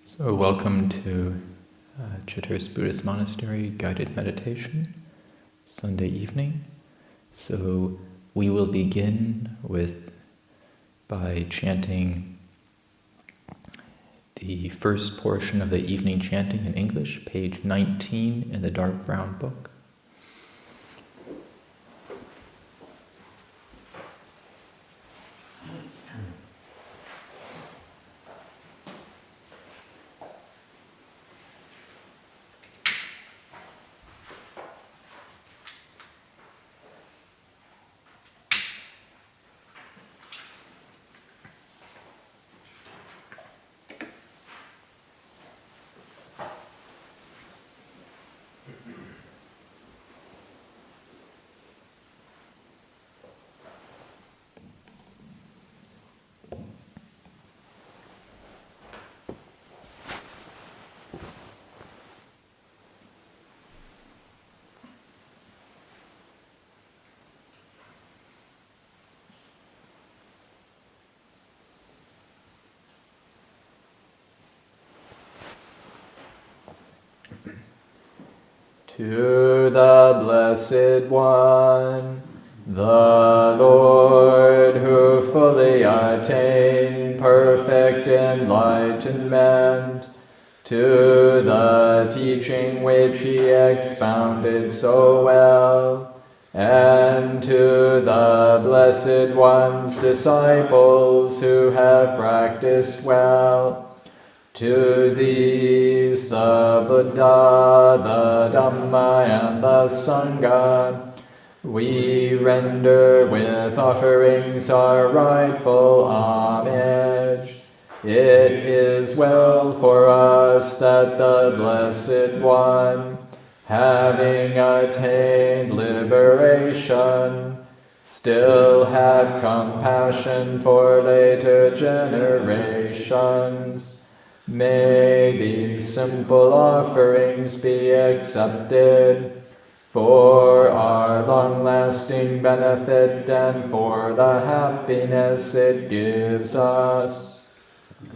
So welcome to Chithurst Buddhist Monastery guided meditation, Sunday evening. So we will begin by chanting the first portion of the evening chanting in English, page 19 in the dark brown book. To the Blessed One, the Lord who fully attained perfect enlightenment, to the teaching which he expounded so well, and to the Blessed One's disciples who have practiced well, to these, the Buddha, the Dhamma, and the Sangha, we render with offerings our rightful homage. It is well for us that the Blessed One, having attained liberation, still had compassion for later generations. May these simple offerings be accepted for our long-lasting benefit and for the happiness it gives us.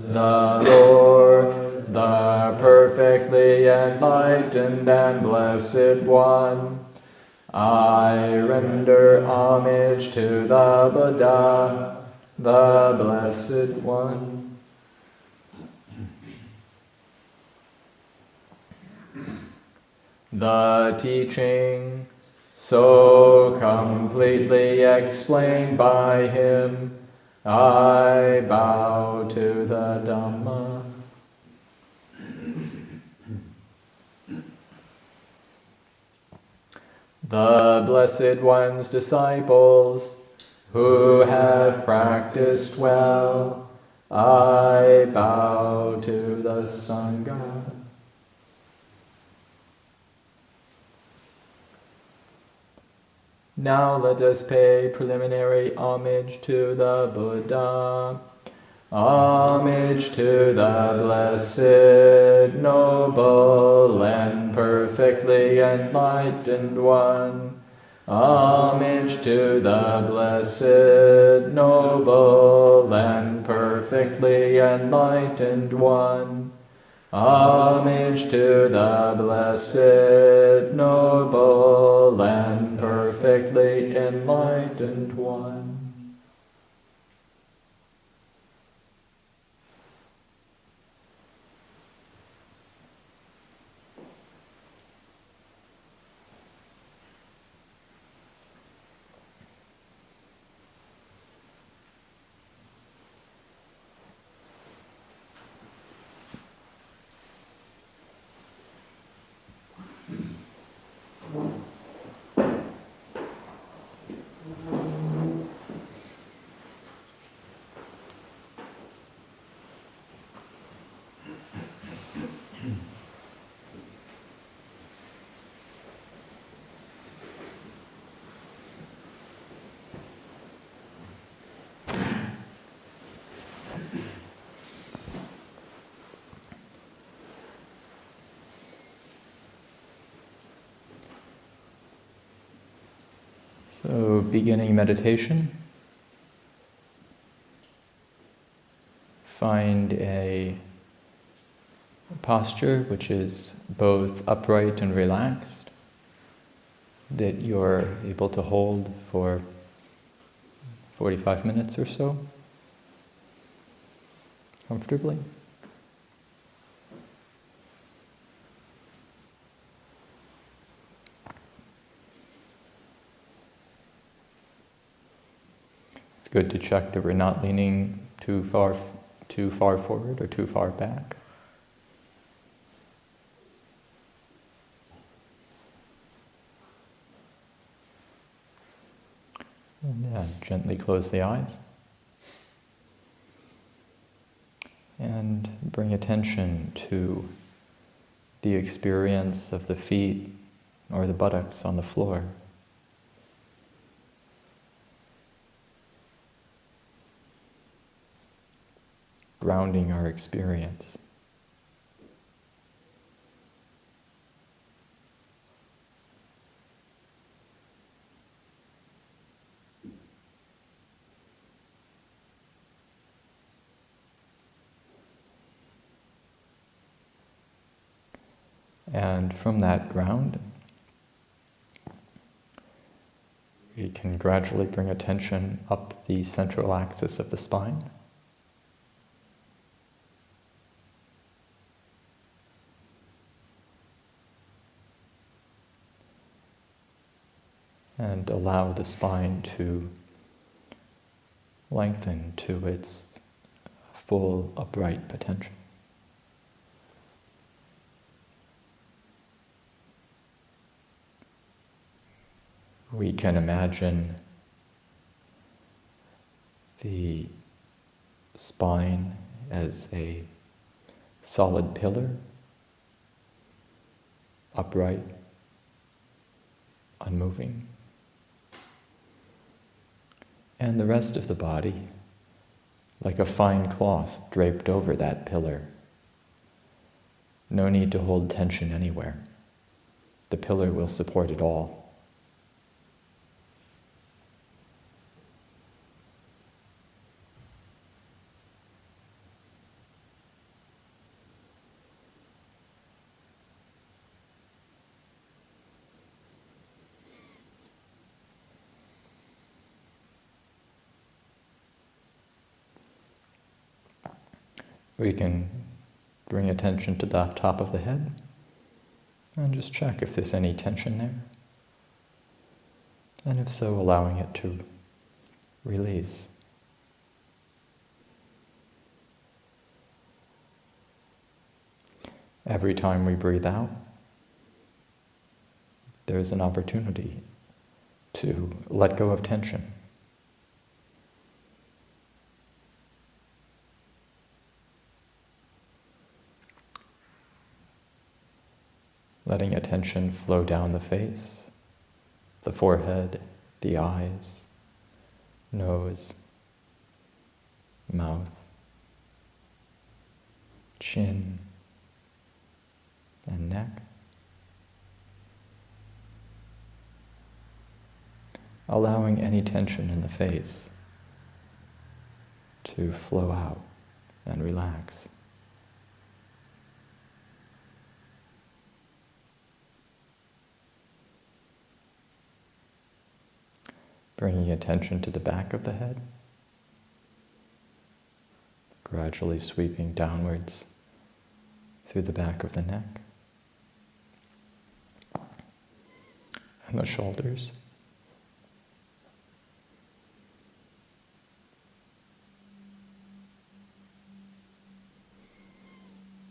The Lord, the perfectly enlightened and Blessed One, I render homage to the Buddha, the Blessed One. The teaching, so completely explained by him, I bow to the Dhamma. The Blessed One's disciples, who have practiced well, I bow to the Sangha. Now let us pay preliminary homage to the Buddha. Homage to the Blessed, Noble, and Perfectly Enlightened One. Homage to the Blessed, Noble, and Perfectly Enlightened One. Homage to the Blessed, Noble, and Perfectly Enlightened One. So, beginning meditation, find a posture which is both upright and relaxed, that you're able to hold for 45 minutes or so, comfortably. It's good to check that we're not leaning too far forward or too far back. And then gently close the eyes. And bring attention to the experience of the feet or the buttocks on the floor. Grounding our experience. And from that ground, we can gradually bring attention up the central axis of the spine. And allow the spine to lengthen to its full upright potential. We can imagine the spine as a solid pillar, upright, unmoving. And the rest of the body, like a fine cloth draped over that pillar. No need to hold tension anywhere. The pillar will support it all. We can bring attention to the top of the head and just check if there's any tension there. And if so, allowing it to release. Every time we breathe out, there's an opportunity to let go of tension. Letting attention flow down the face, the forehead, the eyes, nose, mouth, chin, and neck. Allowing any tension in the face to flow out and relax. Bringing attention to the back of the head, gradually sweeping downwards through the back of the neck and the shoulders.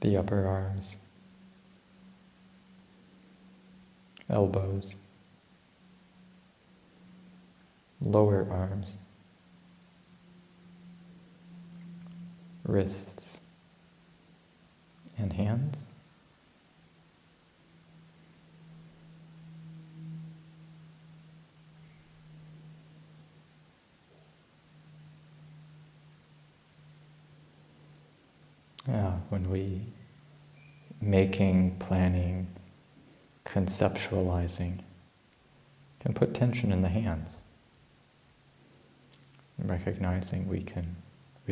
The upper arms, elbows, lower arms, wrists, and hands. When we making, planning, conceptualizing, can put tension in the hands. Recognizing we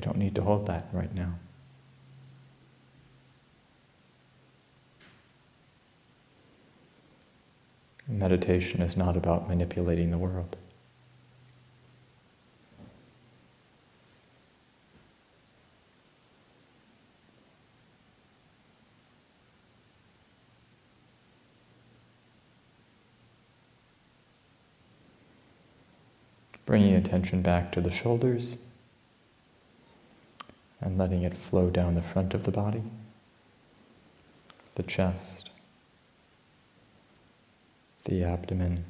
don't need to hold that right now. Meditation is not about manipulating the world. Bringing attention back to the shoulders and letting it flow down the front of the body, the chest, the abdomen,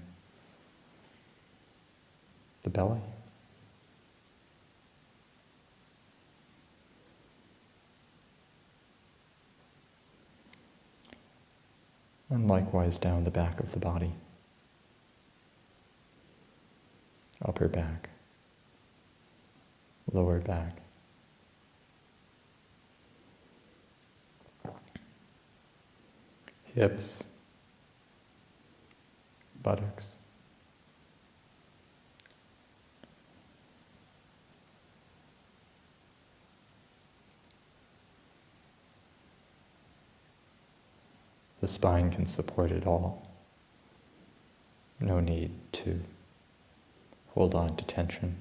the belly. And likewise down the back of the body, upper back, lower back. Hips, buttocks. The spine can support it all. No need to hold on to tension.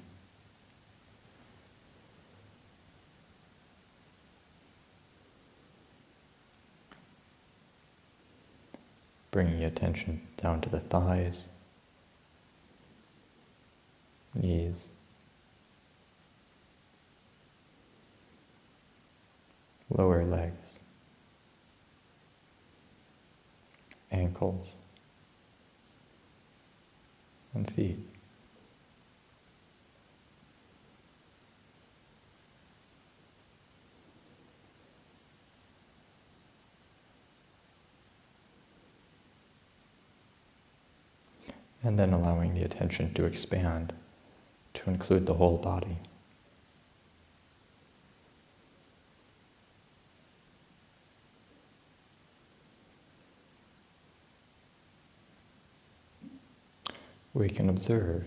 Bringing attention down to the thighs, knees, lower legs, ankles, and feet. And then allowing the attention to expand, to include the whole body. We can observe.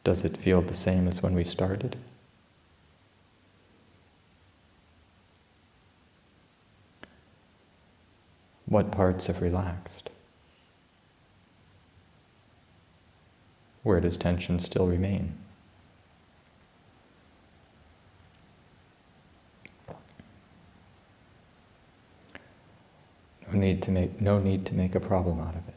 Does it feel the same as when we started? What parts have relaxed? Where does tension still remain? No need to make a problem out of it.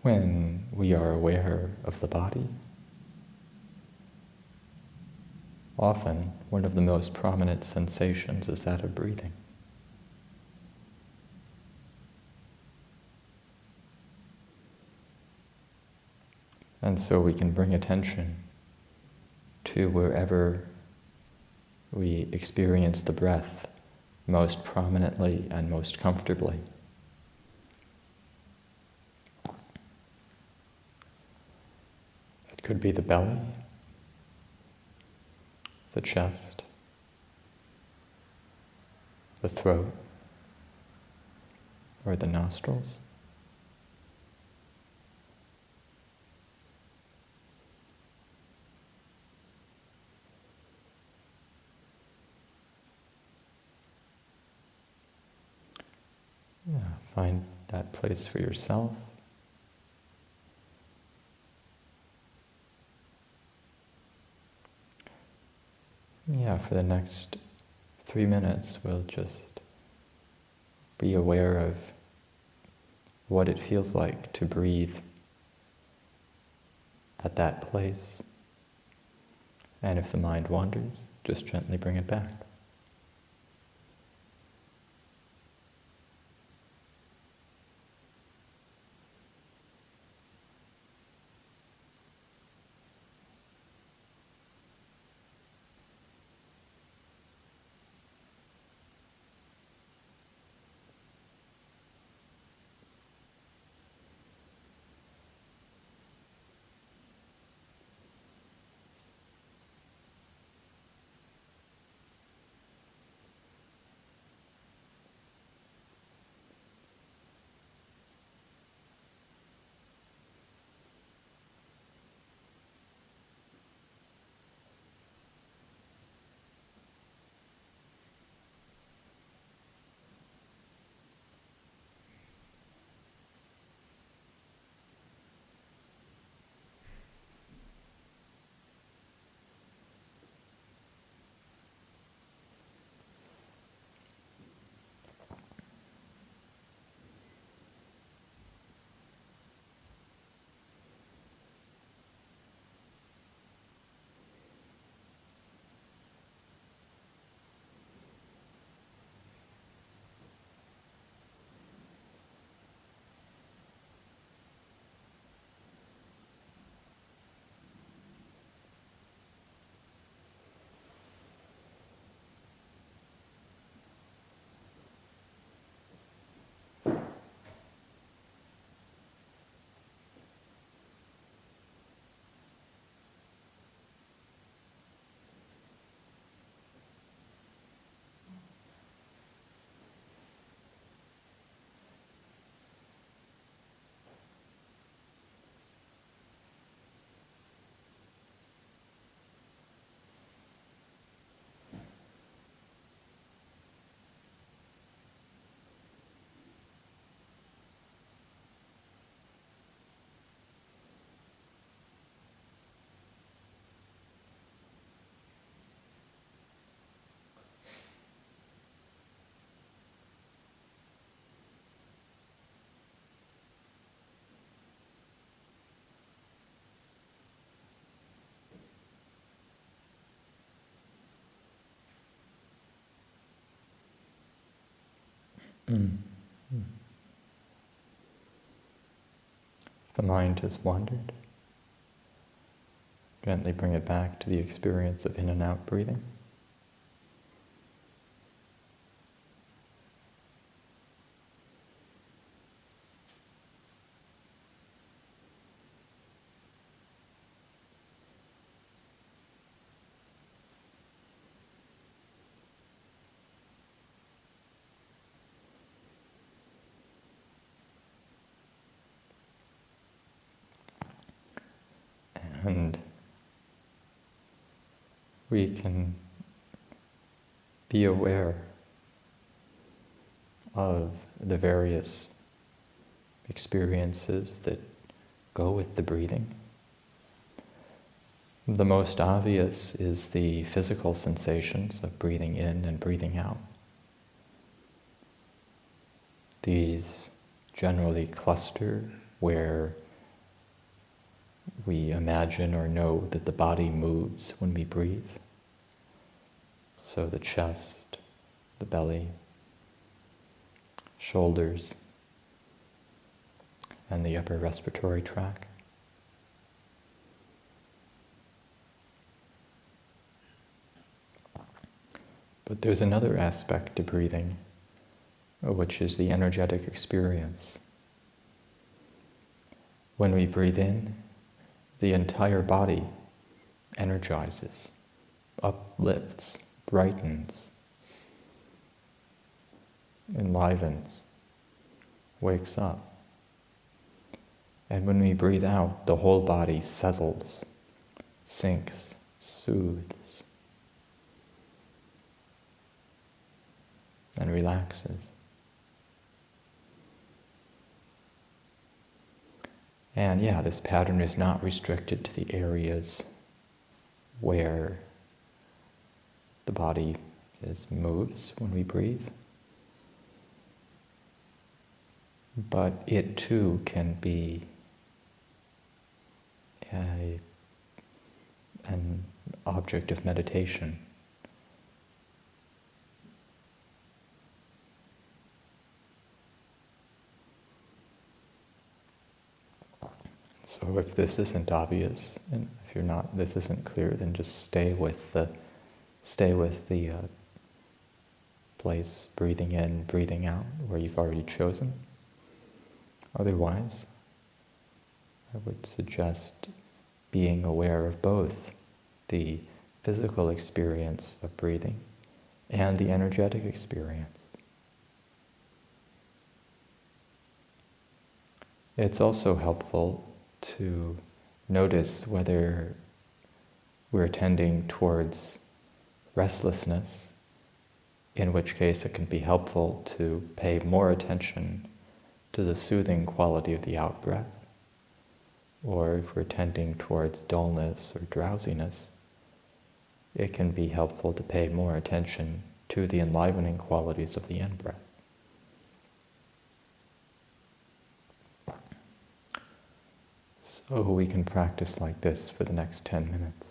When we are aware of the body, often one of the most prominent sensations is that of breathing. And so we can bring attention to wherever we experience the breath most prominently and most comfortably. It could be the belly, the chest, the throat, or the nostrils. Yeah, find that place for yourself. Yeah, for the next 3 minutes, we'll just be aware of what it feels like to breathe at that place. And if the mind wanders, just gently bring it back. Mm. Mm. If the mind has wandered, gently bring it back to the experience of in and out breathing. And we can be aware of the various experiences that go with the breathing. The most obvious is the physical sensations of breathing in and breathing out. These generally cluster where we imagine or know that the body moves when we breathe. So the chest, the belly, shoulders, and the upper respiratory tract. But there's another aspect to breathing, which is the energetic experience. When we breathe in, the entire body energizes, uplifts, brightens, enlivens, wakes up. And when we breathe out, the whole body settles, sinks, soothes, and relaxes. And yeah, this pattern is not restricted to the areas where the body moves when we breathe. But it too can be an object of meditation. So if this isn't obvious, and if this isn't clear, then just stay with the place, breathing in, breathing out, where you've already chosen. Otherwise, I would suggest being aware of both the physical experience of breathing and the energetic experience. It's also helpful to notice whether we're tending towards restlessness, in which case it can be helpful to pay more attention to the soothing quality of the out-breath, or if we're tending towards dullness or drowsiness, it can be helpful to pay more attention to the enlivening qualities of the in-breath. So we can practice like this for the next 10 minutes.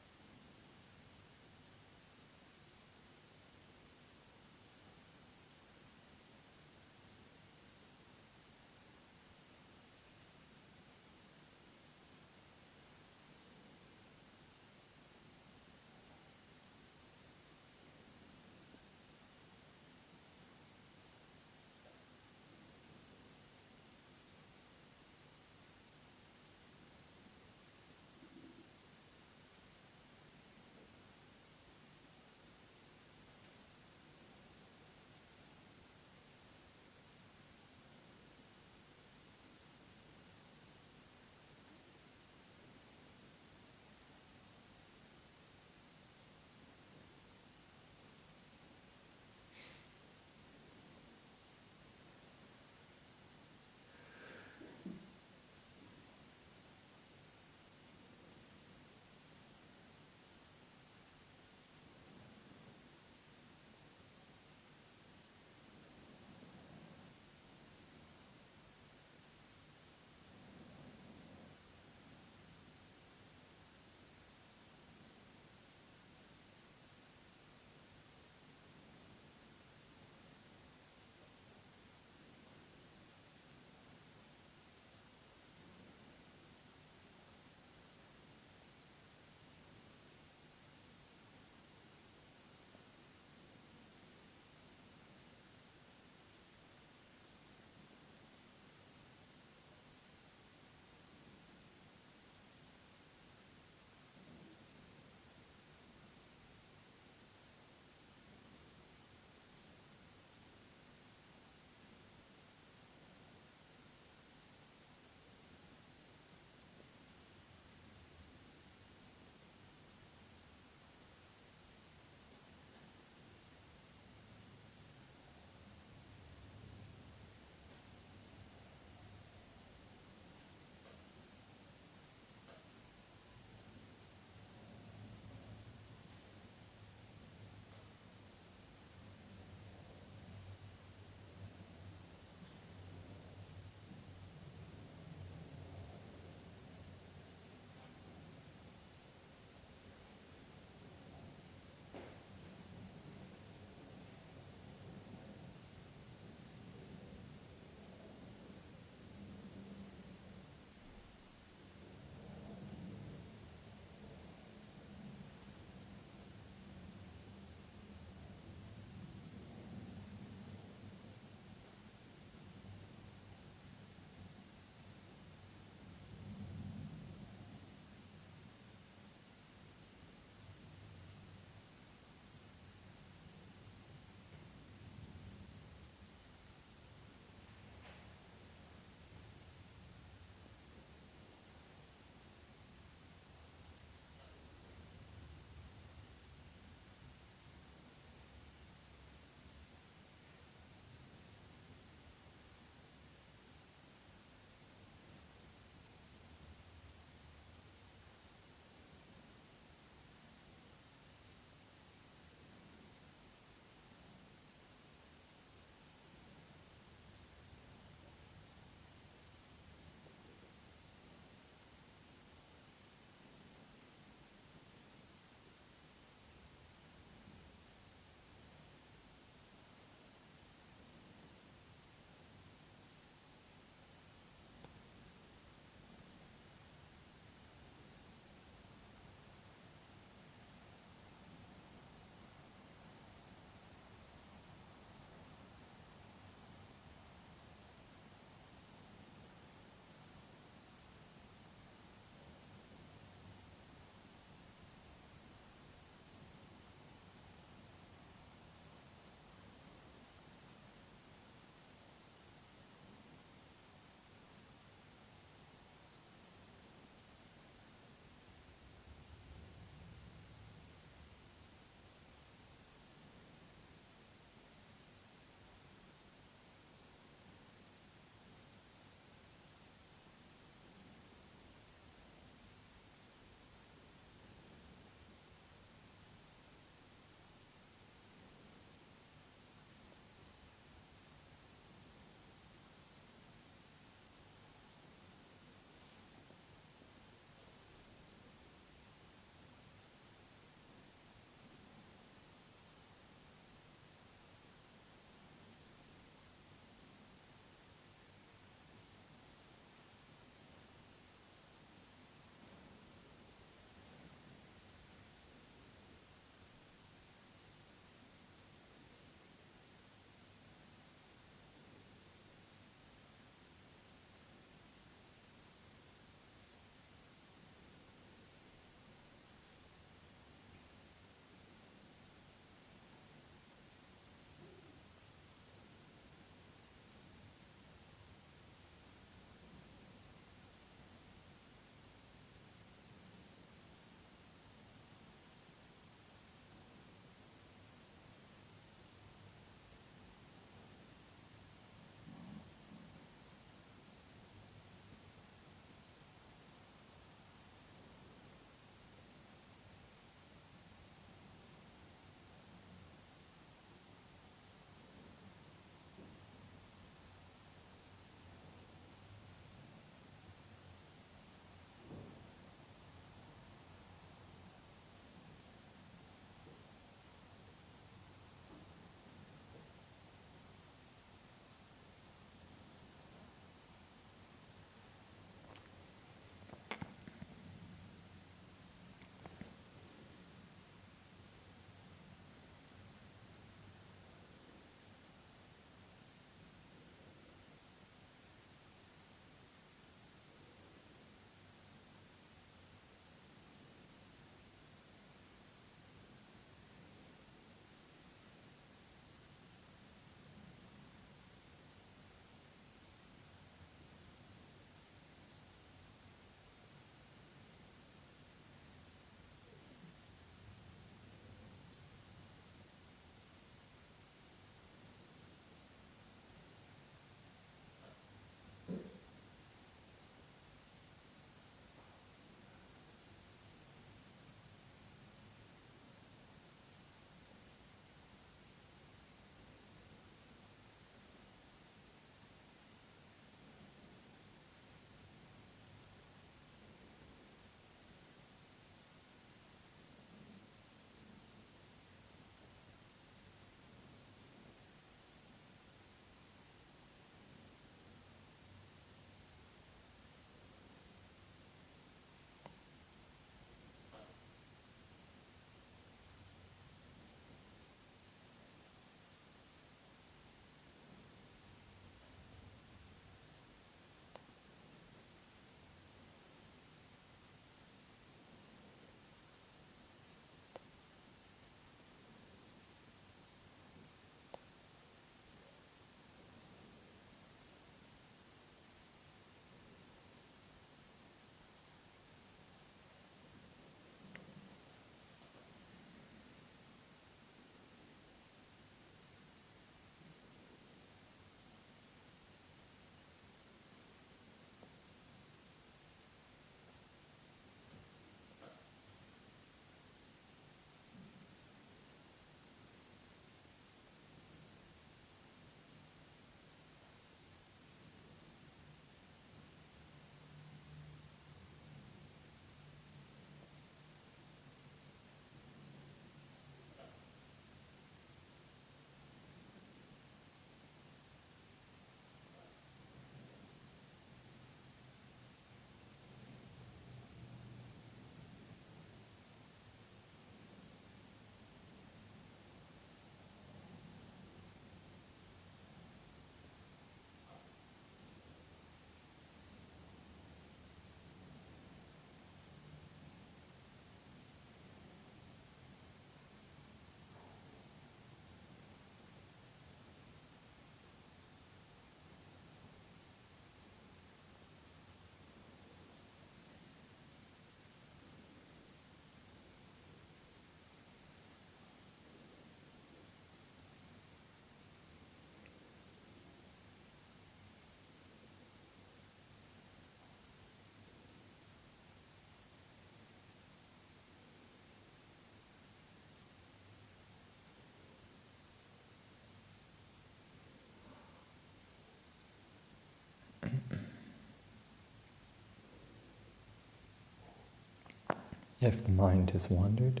If the mind has wandered,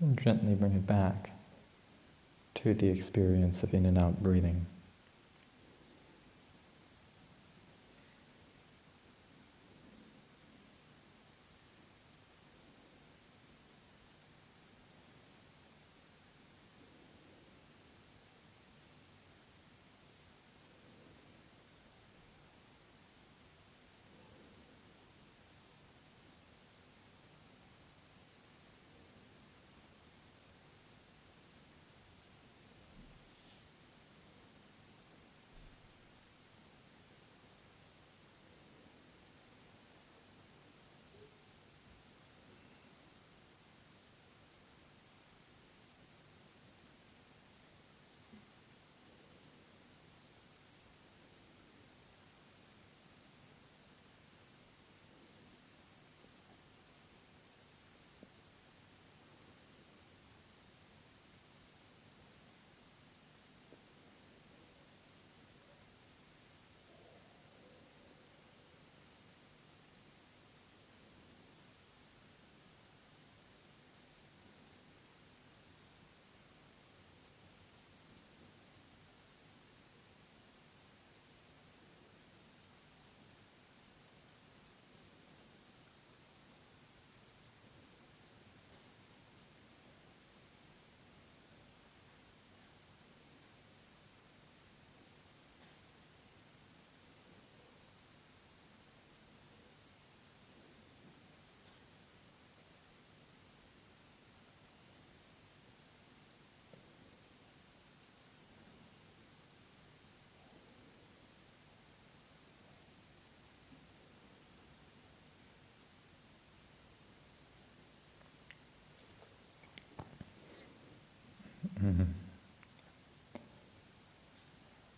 then gently bring it back to the experience of in and out breathing.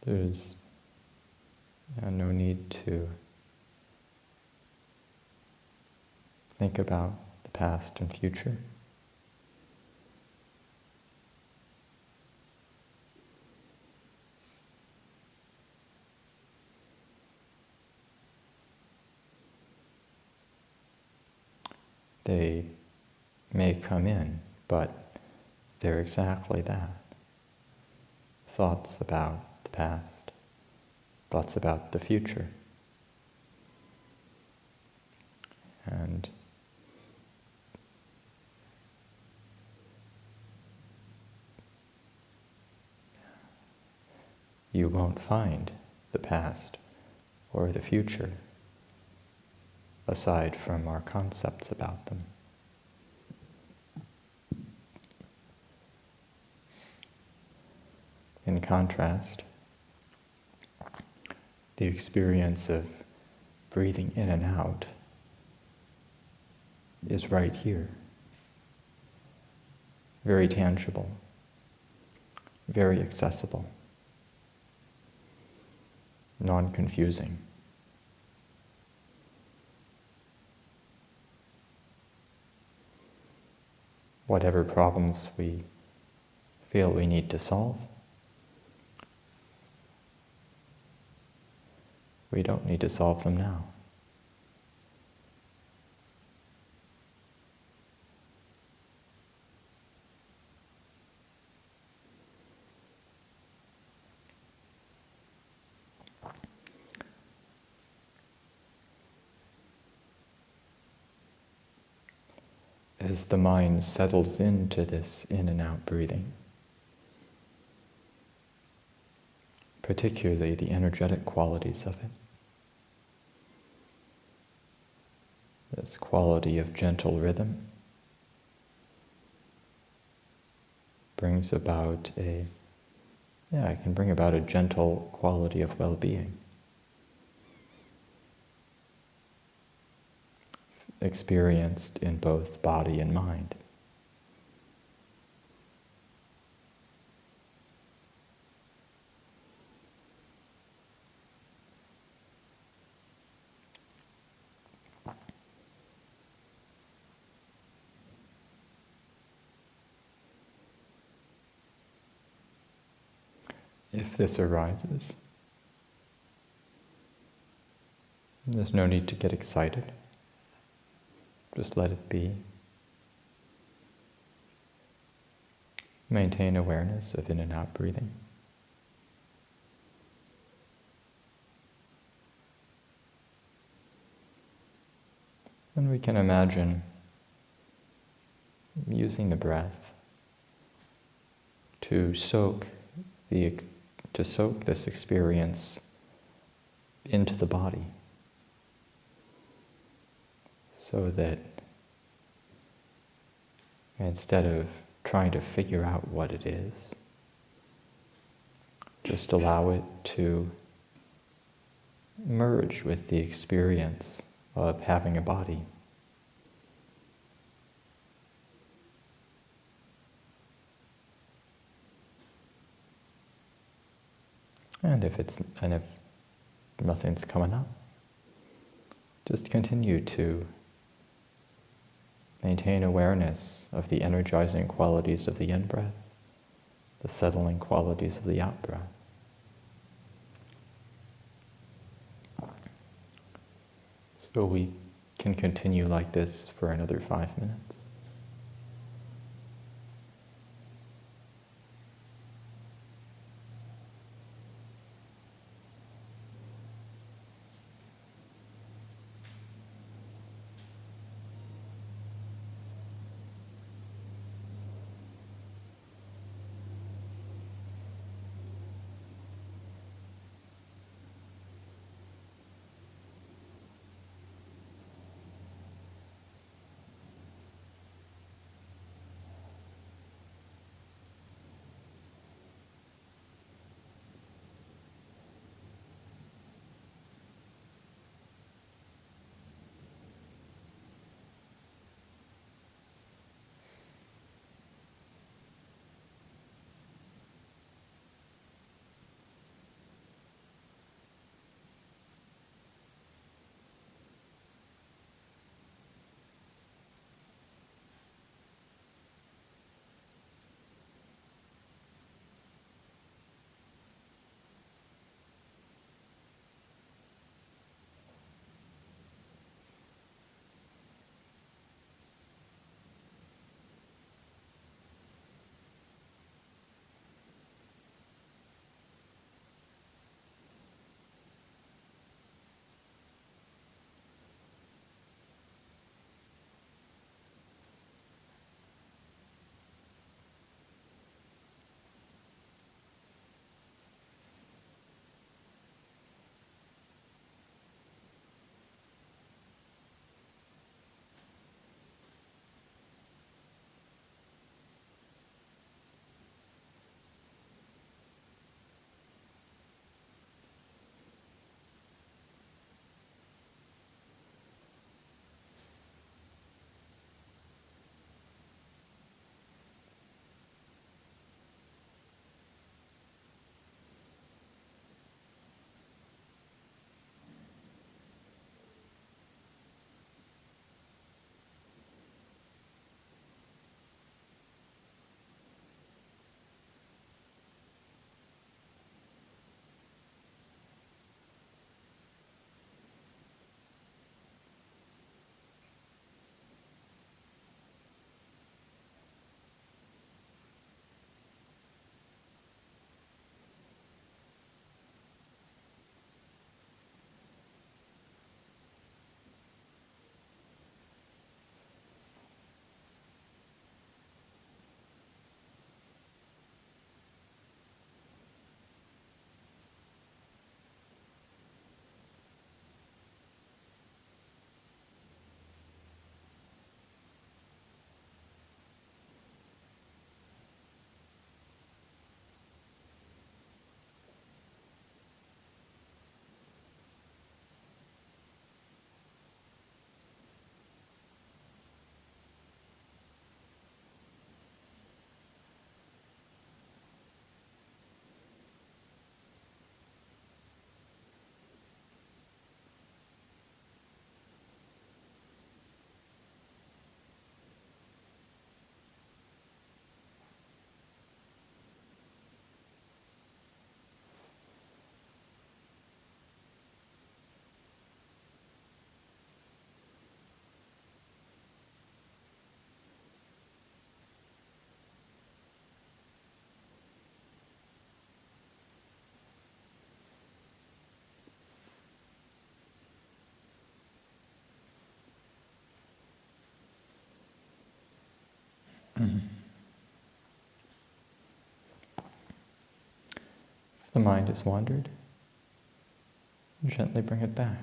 There's no need to think about the past and future. They may come in, but they're exactly that. Thoughts about the past, thoughts about the future. And you won't find the past or the future aside from our concepts about them. In contrast, the experience of breathing in and out is right here, very tangible, very accessible, non-confusing. Whatever problems we feel we need to solve, we don't need to solve them now. As the mind settles into this in and out breathing, particularly the energetic qualities of it, this quality of gentle rhythm brings about it can bring about a gentle quality of well-being, experienced in both body and mind. If this arises, there's no need to get excited. Just let it be. Maintain awareness of in and out breathing. And we can imagine using the breath to soak this experience into the body, so that instead of trying to figure out what it is, just allow it to merge with the experience of having a body. And if nothing's coming up, just continue to maintain awareness of the energizing qualities of the in-breath, the settling qualities of the out-breath. So we can continue like this for another 5 minutes. If the mind has wandered, gently bring it back.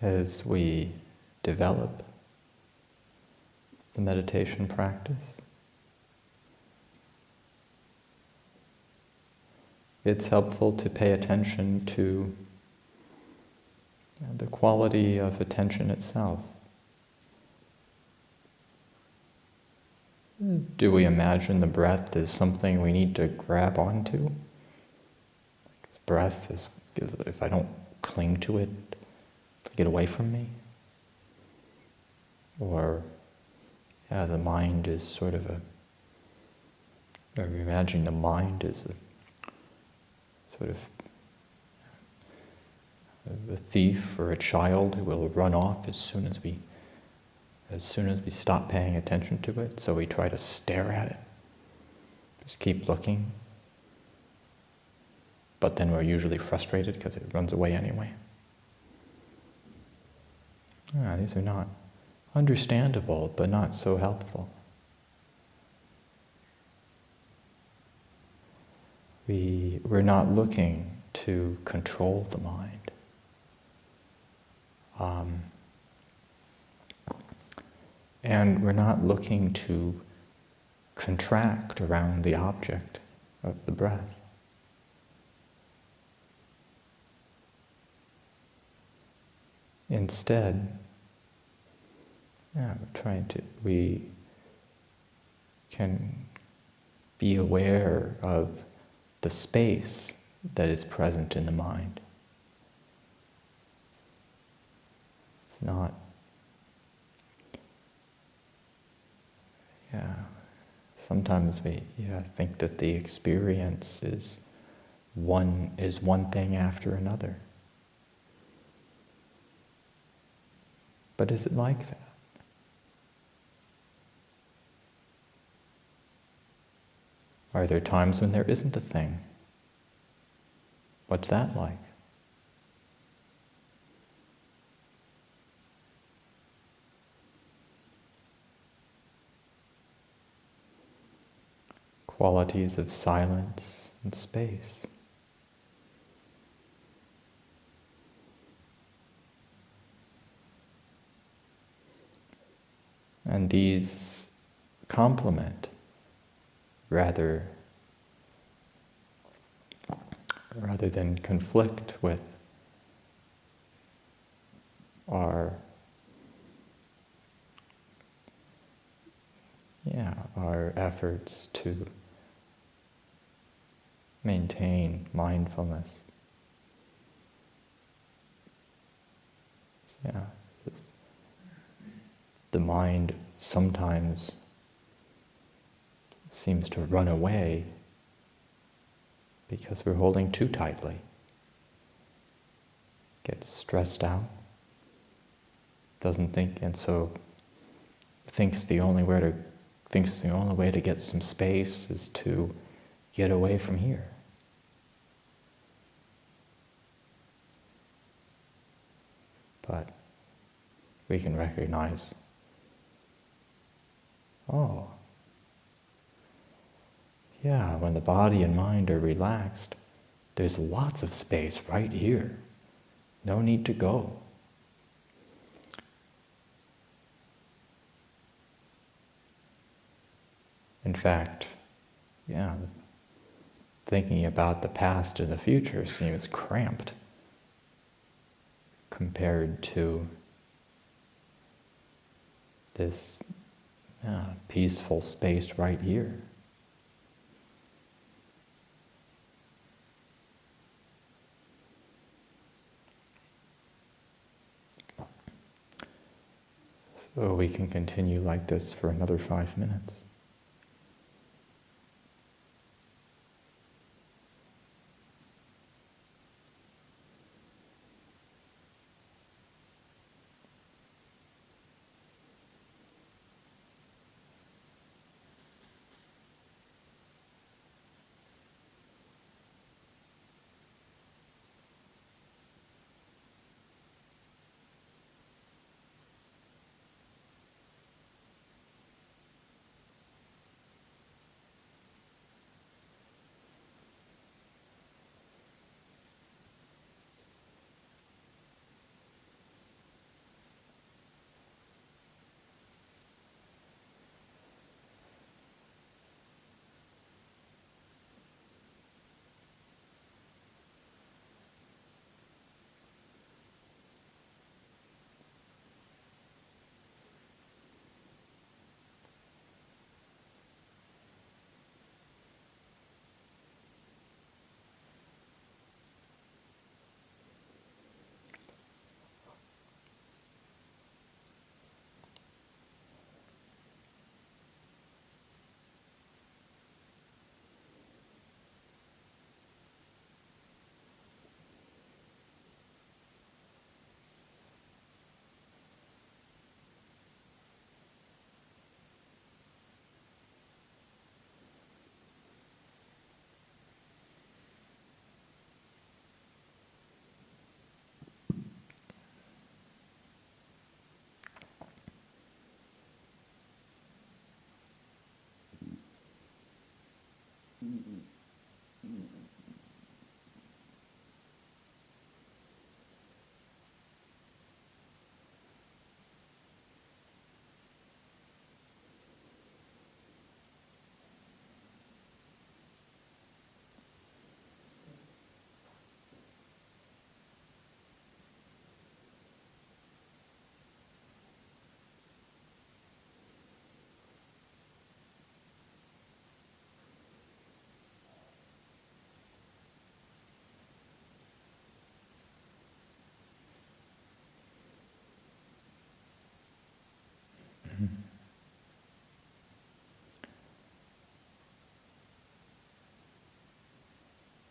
As we develop the meditation practice, it's helpful to pay attention to the quality of attention itself. Do we imagine the breath as something we need to grab onto? Breath is, if I don't cling to it, it'll get away from me. Or, the mind is sort of or imagining the mind as a sort of a thief or a child who will run off as soon as we stop paying attention to it. So we try to stare at it, just keep looking. But then we're usually frustrated because it runs away anyway. These are not understandable, but not so helpful. We're not looking to control the mind. And we're not looking to contract around the object of the breath. Instead, we can be aware of the space that is present in the mind. It's not, sometimes we think that the experience is one thing after another. But is it like that? Are there times when there isn't a thing? What's that like? Qualities of silence and space. And these complement rather than conflict with our efforts to maintain mindfulness. The mind sometimes seems to run away because we're holding too tightly. Gets stressed out, doesn't think, and so thinks the only way to get some space is to get away from here. But we can recognize, when the body and mind are relaxed, there's lots of space right here. No need to go. In fact, thinking about the past and the future seems cramped compared to this peaceful space right here. So we can continue like this for another 5 minutes.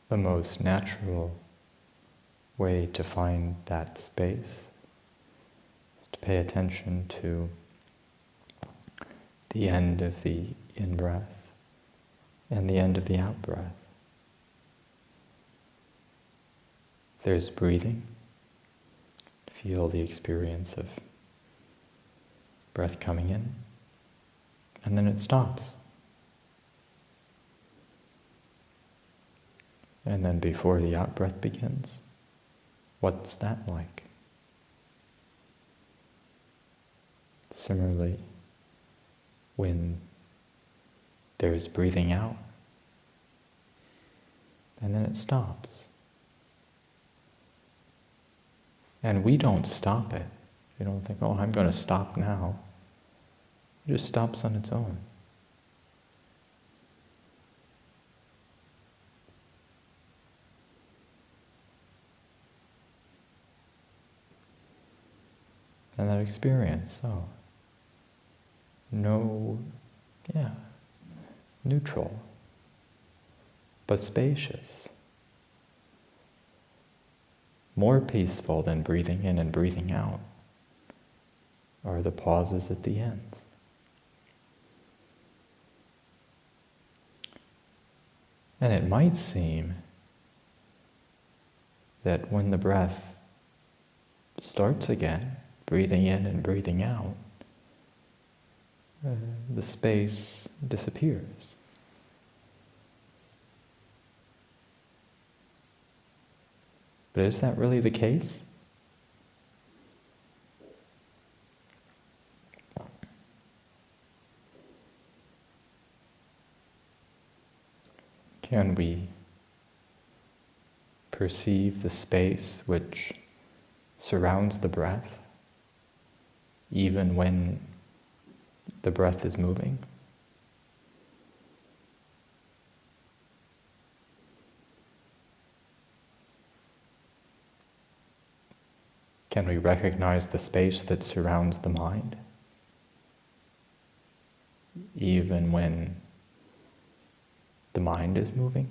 the most natural way to find that space is to pay attention to the end of the in-breath and the end of the out-breath. There's breathing. Feel the experience of breath coming in, and then it stops. And then before the out-breath begins, what's that like? Similarly, when there's breathing out, and then it stops. And we don't stop it. We don't think, oh, I'm going to stop now. It just stops on its own. And that experience, neutral, but spacious. More peaceful than breathing in and breathing out are the pauses at the ends. And it might seem that when the breath starts again, breathing in and breathing out, the space disappears. But is that really the case? Can we perceive the space which surrounds the breath, even when the breath is moving? Can we recognize the space that surrounds the mind, even when the mind is moving?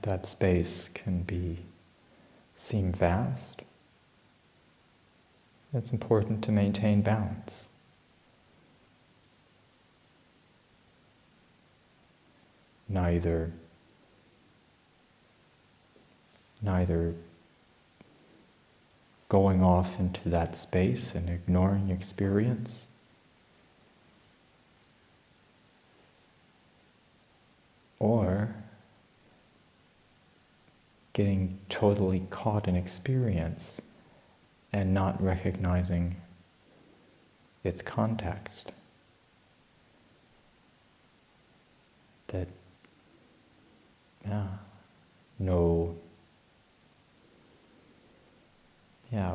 That space can seem vast. It's important to maintain balance. Neither going off into that space and ignoring experience, or getting totally caught in experience and not recognizing its context. That,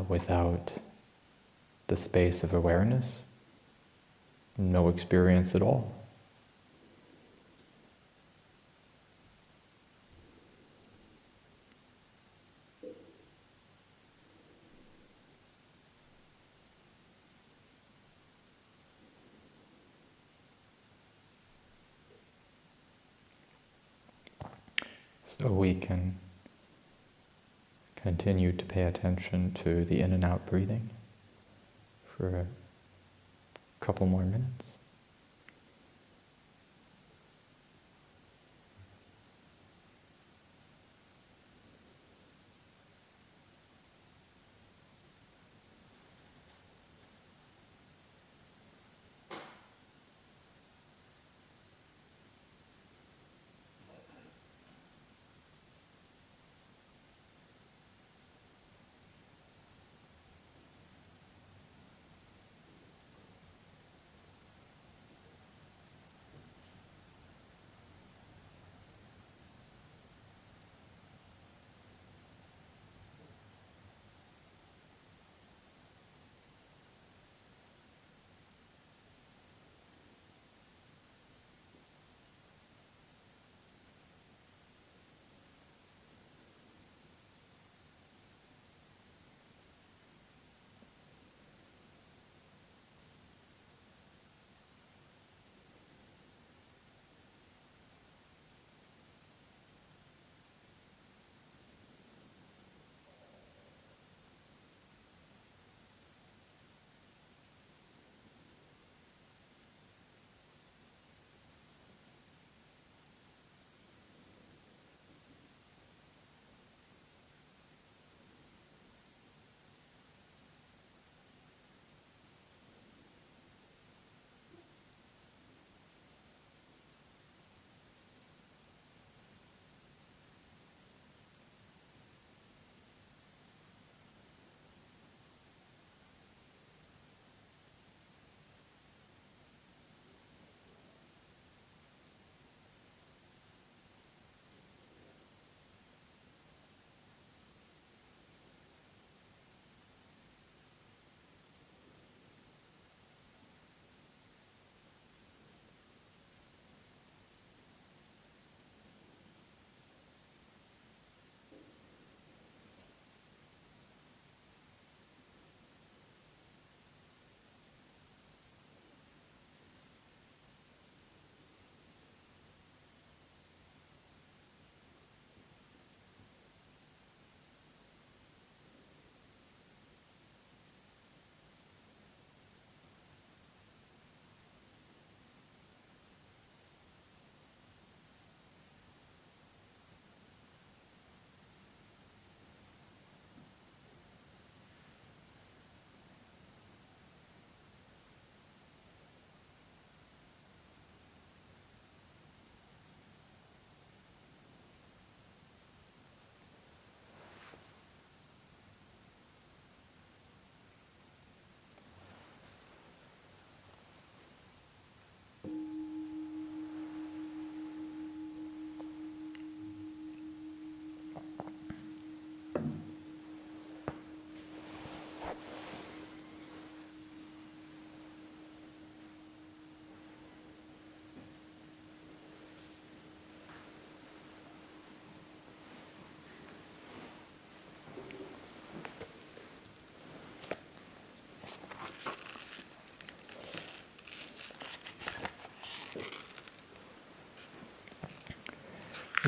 without the space of awareness, no experience at all. So we can continue to pay attention to the in and out breathing for a couple more minutes.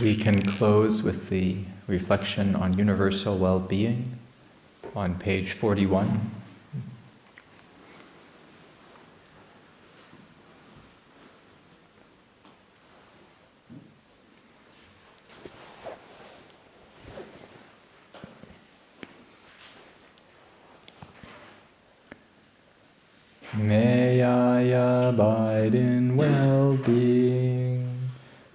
We can close with the reflection on universal well-being on page 41. May I abide in well-being,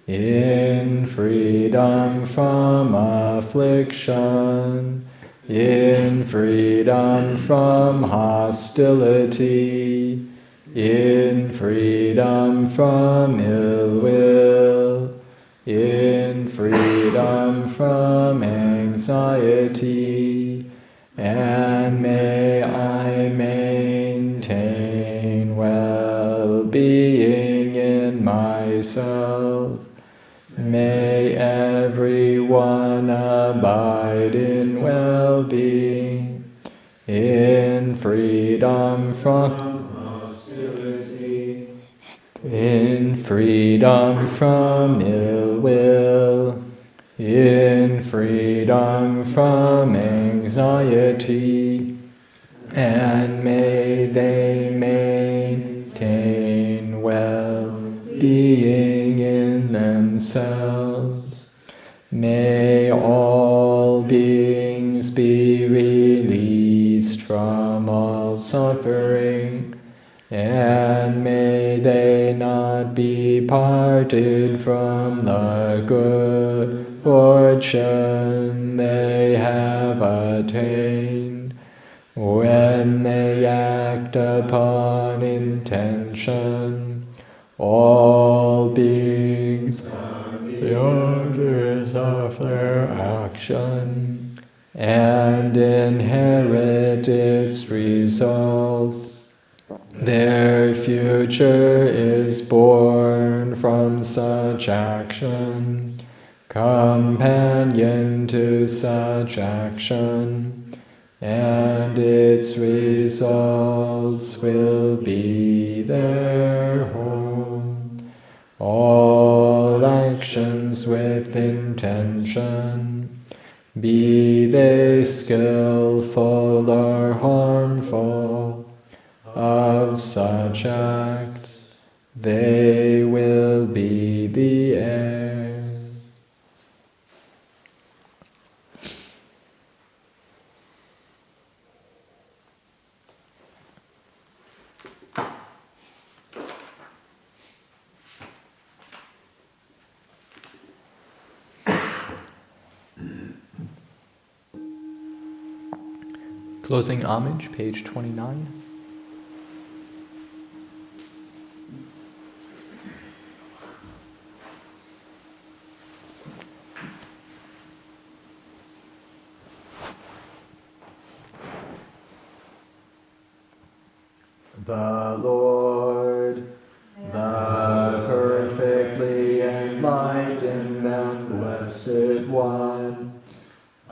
in freedom from affliction, in freedom from hostility, in freedom from ill will, in freedom from anxiety, and may I maintain well-being in myself. May everyone abide in well-being, in freedom from hostility, in freedom from ill will, in freedom from anxiety, and may they maintain well-being in themselves. May all beings be released from all suffering, and may they not be parted from the good fortune they have attained when they act upon intention. All beings are the orders of their action and inherit its results. Their future is born from such action, companion to such action, and its results will be their home. All actions with intention, be they skillful or harmful, of such acts, they will be the heirs. Closing homage, page 29. The Lord, the perfectly enlightened and blessed One,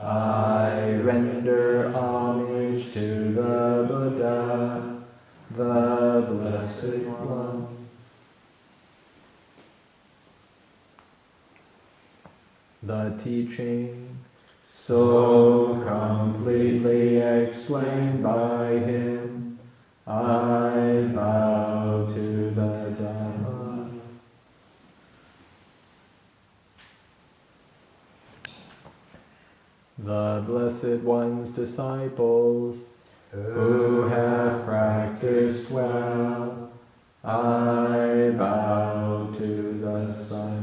I render homage to the Buddha, the Blessed One. The teaching, so completely explained by him, I bow to the Dhamma. The Blessed One's disciples, who have practiced well, I bow to the Sun.